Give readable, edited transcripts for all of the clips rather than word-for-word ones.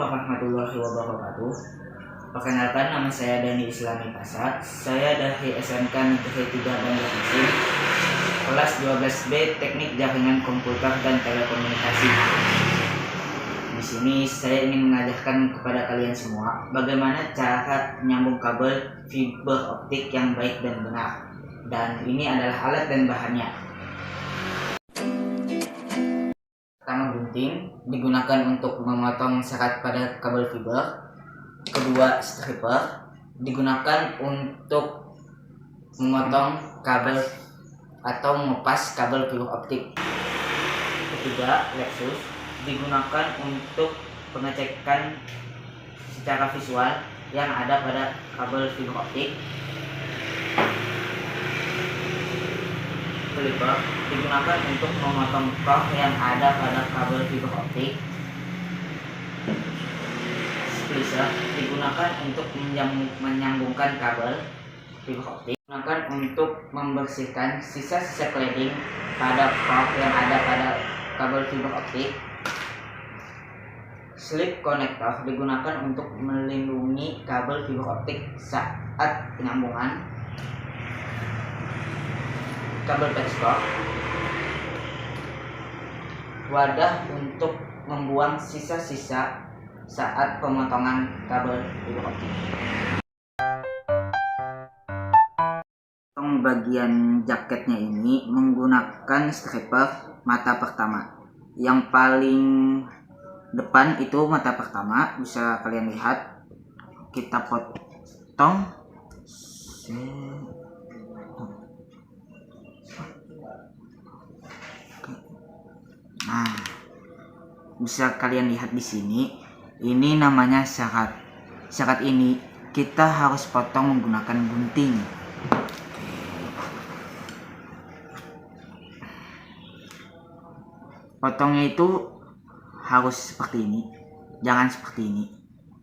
warahmatullahi wabarakatuh. Perkenalkan, nama saya Dani Islami Pasat. Saya dari SMK Negeri 3 Banjarmasin, kelas 12B Teknik Jaringan Komputer dan Telekomunikasi. Di sini saya ingin mengajarkan kepada kalian semua bagaimana cara menyambung kabel fiber optik yang baik dan benar. Dan ini adalah alat dan bahannya. Pertama, gunting digunakan untuk memotong serat pada kabel fiber. Kedua, stripper digunakan untuk memotong kabel atau mengepas kabel fiber optik. Ketiga, Lexus digunakan untuk pengecekan secara visual yang ada pada kabel fiber optik. Clipper digunakan untuk memotong core yang ada pada kabel fiber optik. Splicer digunakan untuk menyambungkan kabel fiber optik. Digunakan untuk membersihkan sisa-sisa cladding pada core yang ada pada kabel fiber optik. Slip connector digunakan untuk melindungi kabel fiber optik saat penyambungan. Kabel patchcork, wadah untuk membuang sisa-sisa saat pemotongan kabel fiber optik. Bagian jaketnya ini menggunakan stripper mata pertama. Yang paling depan itu mata pertama, bisa kalian lihat. Kita potong. Nah, bisa kalian lihat di sini. Ini namanya serat. Serat ini kita harus potong menggunakan gunting. Potongnya itu harus seperti ini, jangan seperti ini,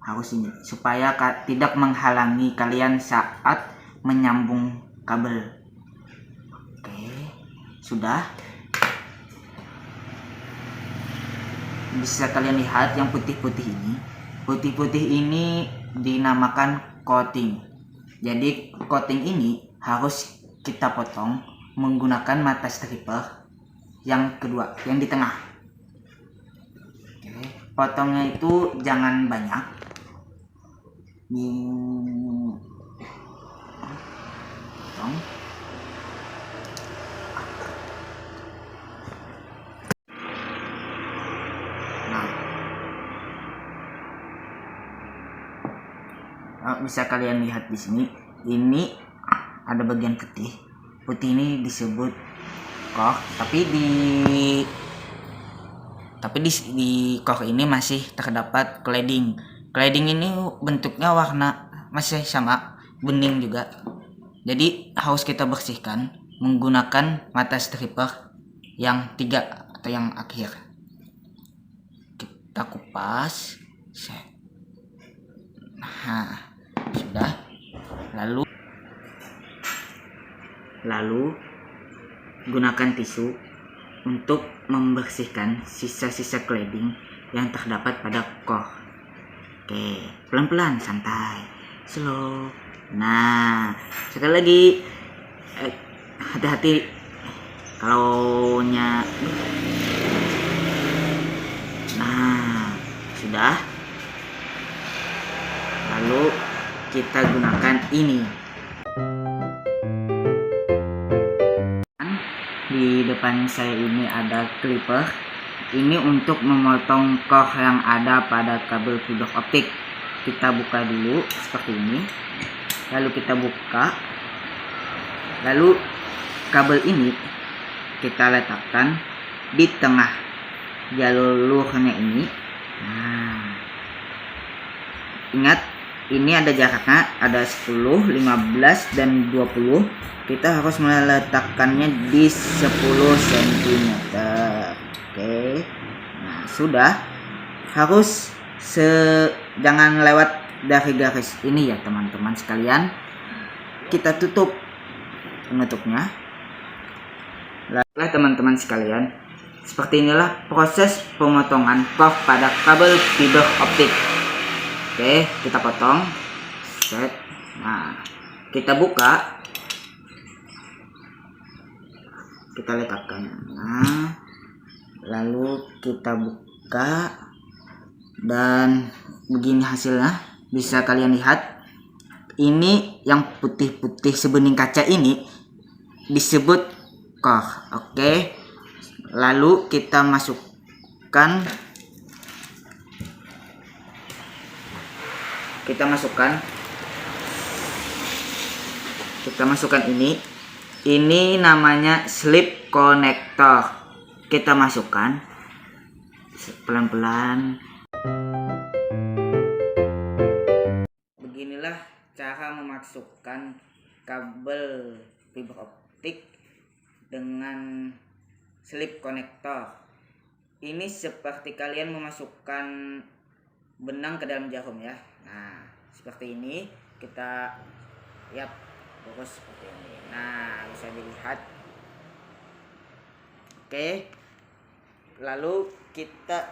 harus ini, supaya tidak menghalangi kalian saat menyambung kabel. Oke, sudah. Bisa kalian lihat yang putih-putih ini. Putih-putih ini dinamakan coating. Jadi coating ini harus kita potong menggunakan mata stripper yang kedua, yang di tengah. Oke, potongnya itu jangan banyak. Potong. Bisa kalian lihat di sini, ini ada bagian putih. Putih ini disebut core, tapi di core ini masih terdapat cladding. Cladding ini bentuknya warna masih sama, bening juga. Jadi harus kita bersihkan menggunakan mata stripper yang 3 atau yang akhir. Kita kupas. Nah, sudah. Lalu gunakan tisu untuk membersihkan sisa-sisa cladding yang terdapat pada core. Oke, pelan-pelan, santai, slow. Nah, sekali lagi, hati-hati kalau Nah, sudah. Lalu kita gunakan ini. Di depan saya ini ada clipper. Ini untuk memotong core yang ada pada kabel fiber optik. Kita buka dulu seperti ini. Lalu kita buka. Lalu kabel ini kita letakkan di tengah jalurnya ini. Nah, ingat, ini ada jaraknya, ada 10, 15, dan 20. Kita harus meletakkannya di 10 cm. Oke. Nah, sudah. Harus jangan lewat dari garis ini ya, teman-teman sekalian. Kita tutup penutupnya. Baiklah teman-teman sekalian, seperti inilah proses pemotongan core pada kabel fiber optik. Oke, kita potong. Set. Nah, kita buka. Kita letakkan. Nah, lalu kita buka dan begini hasilnya. Bisa kalian lihat. Ini yang putih-putih sebening kaca ini disebut core. Oke. Lalu kita masukkan ini namanya slip connector. Kita masukkan pelan-pelan. Beginilah cara memasukkan kabel fiber optik dengan slip connector. Ini seperti kalian memasukkan benang ke dalam jarum ya. Nah, seperti ini kita lihat lurus seperti ini. Nah, bisa dilihat. Oke. Lalu kita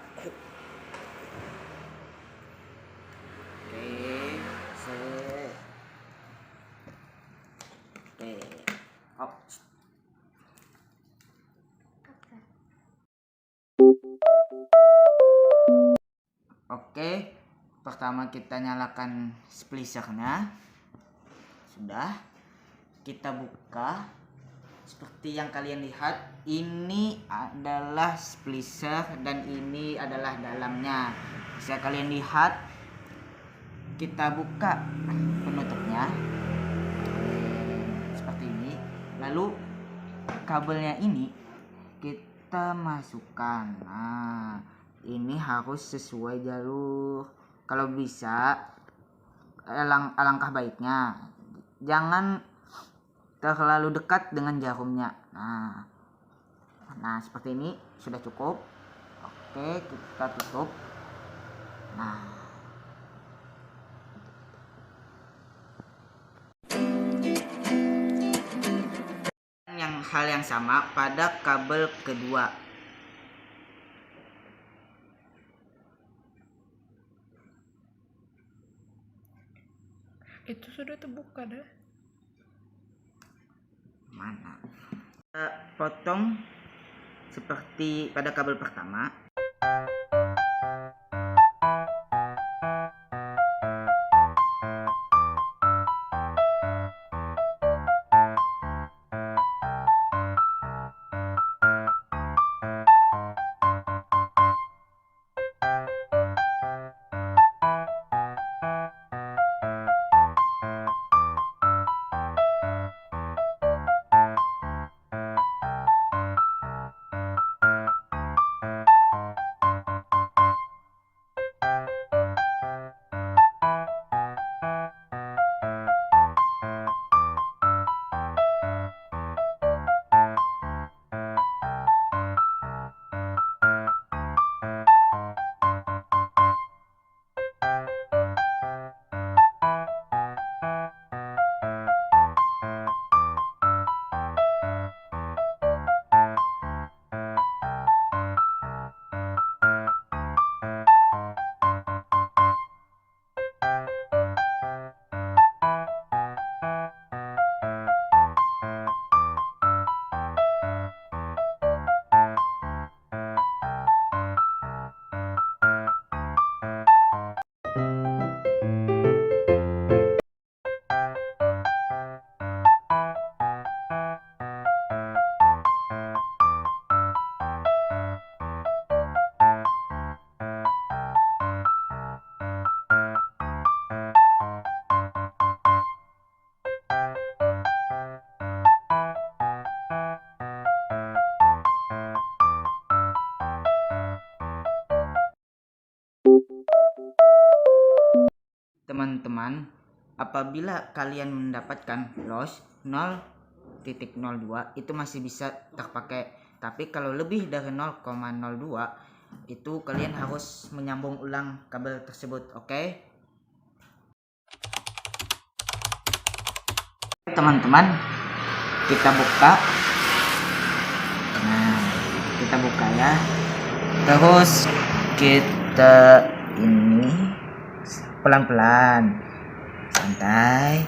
Oke, pertama kita nyalakan splicernya. Sudah, kita buka. Seperti yang kalian lihat, ini adalah splicer dan ini adalah dalamnya. Bisa kalian lihat. Kita buka penutupnya seperti ini. Lalu kabelnya ini kita masukkan. Nah, ini harus sesuai jalur. Kalau bisa, alangkah baiknya jangan terlalu dekat dengan jarumnya. Nah, seperti ini sudah cukup. Oke, kita tutup. Nah, hal yang sama pada kabel kedua. Itu sudah terbuka dah. Mana? Kita potong seperti pada kabel pertama. Teman-teman, apabila kalian mendapatkan loss 0.02 itu masih bisa terpakai. Tapi kalau lebih dari 0,02 itu kalian harus menyambung ulang kabel tersebut. Oke? Teman-teman, kita buka. Nah, kita buka ya. Terus kita ini pelan-pelan, santai.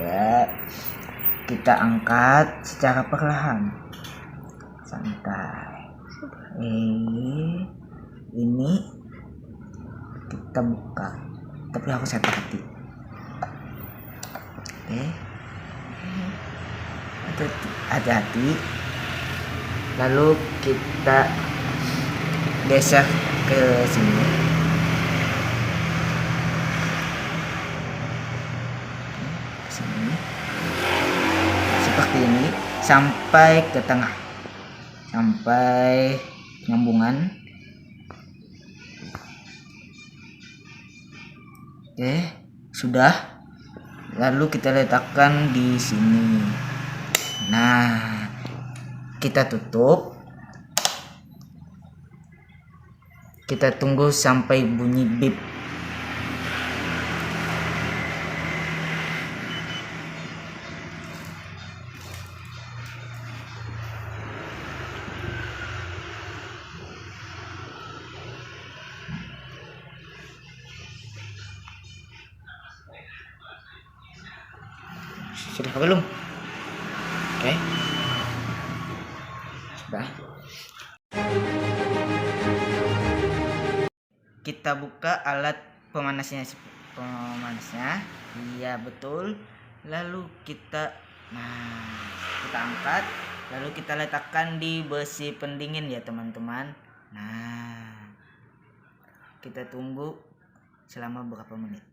Ya, kita angkat secara perlahan, santai. Ini kita buka, tapi harus hati-hati. Hati-hati. Lalu kita geser ke sini. Seperti ini sampai ke tengah, sampai nyambungan. Sudah. Lalu kita letakkan di sini. Nah, kita tutup. Kita tunggu sampai bunyi bip. Sudah belum? Oke. Sudah. Kita buka alat pemanasnya. Iya, betul. Lalu kita angkat, lalu kita letakkan di besi pendingin ya teman-teman. Nah, kita tunggu selama berapa menit.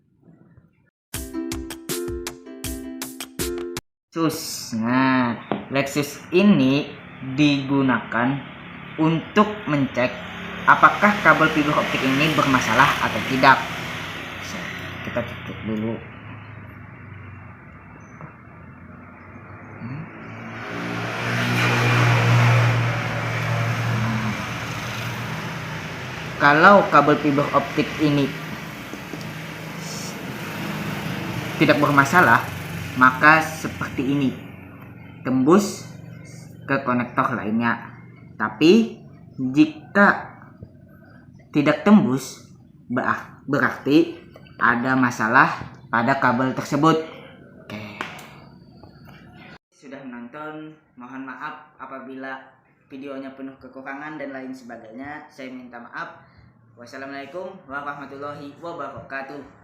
Nah, Lexus ini digunakan untuk mencek apakah kabel fiber optik ini bermasalah atau tidak. Kita tutup dulu. Kalau kabel fiber optik ini tidak bermasalah, maka seperti ini, tembus ke konektor lainnya. Tapi jika tidak tembus, berarti ada masalah pada kabel tersebut. Oke. Sudah menonton, mohon maaf apabila videonya penuh kekurangan dan lain sebagainya. Saya minta maaf. Wassalamualaikum warahmatullahi wabarakatuh.